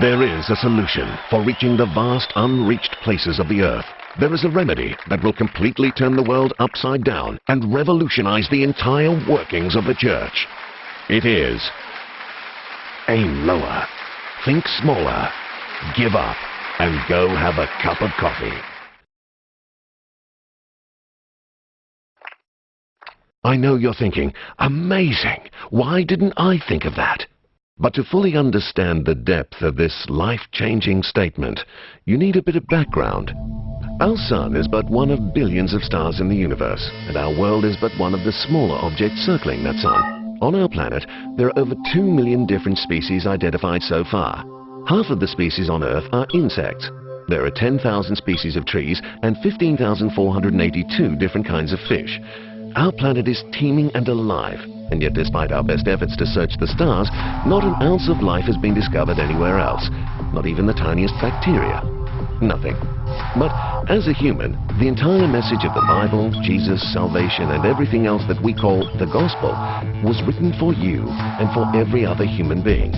There is a solution for reaching the vast, unreached places of the earth. There is a remedy that will completely turn the world upside down and revolutionize the entire workings of the church. It is aim lower, think smaller, give up, and go have a cup of coffee. I know you're thinking, amazing, why didn't I think of that? But to fully understand the depth of this life-changing statement, you need a bit of background. Our sun is but one of billions of stars in the universe, and our world is but one of the smaller objects circling that sun. On our planet, there are over 2 million different species identified so far. Half of the species on Earth are insects. There are 10,000 species of trees and 15,482 different kinds of fish. Our planet is teeming and alive, and yet despite our best efforts to search the stars, not an ounce of life has been discovered anywhere else, not even the tiniest bacteria. Nothing. But as a human, the entire message of the Bible, Jesus, salvation, and everything else that we call the gospel was written for you and for every other human being.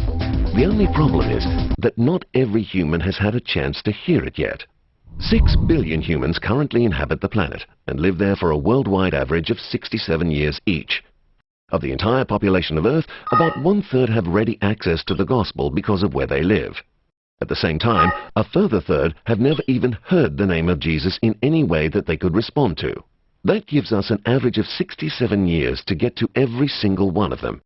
The only problem is that not every human has had a chance to hear it yet. 6 billion humans currently inhabit the planet and live there for a worldwide average of 67 years each. Of the entire population of Earth, about 1/3 have ready access to the gospel because of where they live. At the same time, a further third have never even heard the name of Jesus in any way that they could respond to. That gives us an average of 67 years to get to every single one of them,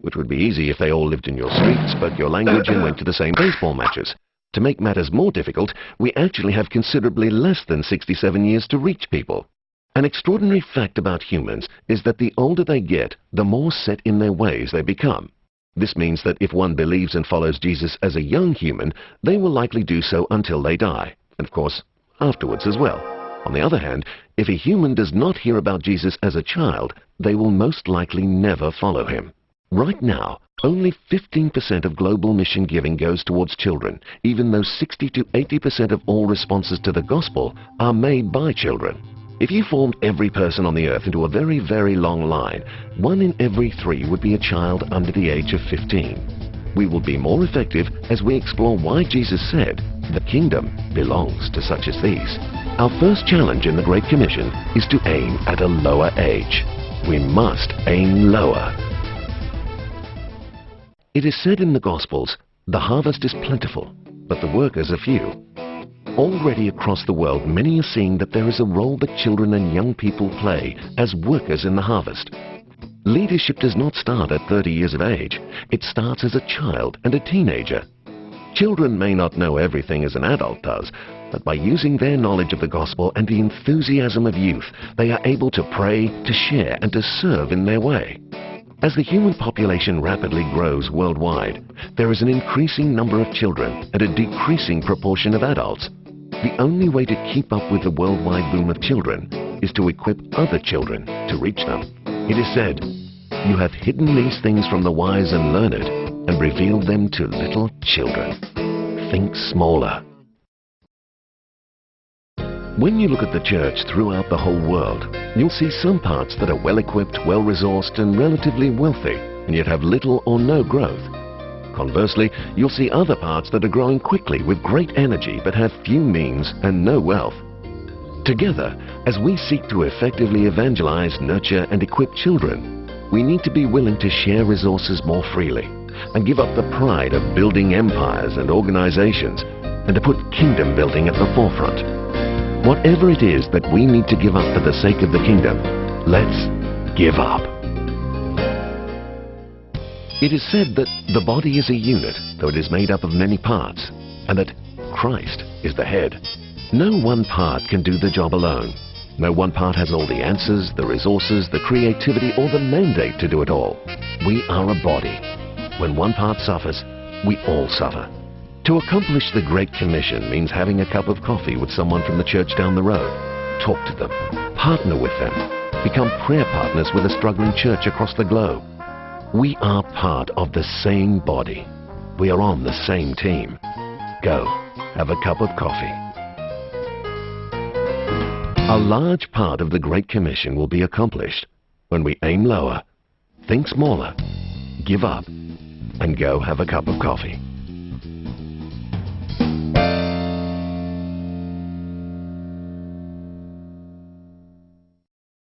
which would be easy if they all lived in your streets, but your language and went to the same baseball matches. To make matters more difficult, we actually have considerably less than 67 years to reach people. An extraordinary fact about humans is that the older they get, the more set in their ways they become. This means that if one believes and follows Jesus as a young human, they will likely do so until they die, and of course, afterwards as well. On the other hand, if a human does not hear about Jesus as a child, they will most likely never follow him. Right now, only 15% of global mission giving goes towards children, even though 60 to 80% of all responses to the gospel are made by children. If you formed every person on the earth into a very, very long line, 1 in every 3 would be a child under the age of 15. We will be more effective as we explore why Jesus said, "The kingdom belongs to such as these." Our first challenge in the Great Commission is to aim at a lower age. We must aim lower. It is said in the Gospels, "The harvest is plentiful, but the workers are few." Already across the world, many are seeing that there is a role that children and young people play as workers in the harvest. Leadership does not start at 30 years of age. It starts as a child and a teenager. Children may not know everything as an adult does, but by using their knowledge of the gospel and the enthusiasm of youth, they are able to pray, to share, and to serve in their way. As the human population rapidly grows worldwide, there is an increasing number of children and a decreasing proportion of adults. The only way to keep up with the worldwide boom of children is to equip other children to reach them. It is said, "You have hidden these things from the wise and learned and revealed them to little children." Think smaller. When you look at the church throughout the whole world, you'll see some parts that are well-equipped, well-resourced, and relatively wealthy, and yet have little or no growth. Conversely, you'll see other parts that are growing quickly with great energy but have few means and no wealth. Together, as we seek to effectively evangelize, nurture, and equip children, we need to be willing to share resources more freely and give up the pride of building empires and organizations and to put kingdom building at the forefront. Whatever it is that we need to give up for the sake of the kingdom, let's give up. It is said that the body is a unit, though it is made up of many parts, and that Christ is the head. No one part can do the job alone. No one part has all the answers, the resources, the creativity, or the mandate to do it all. We are a body. When one part suffers, we all suffer. To accomplish the Great Commission means having a cup of coffee with someone from the church down the road. Talk to them, partner with them, become prayer partners with a struggling church across the globe. We are part of the same body. We are on the same team. Go, have a cup of coffee. A large part of the Great Commission will be accomplished when we aim lower, think smaller, give up, and go have a cup of coffee.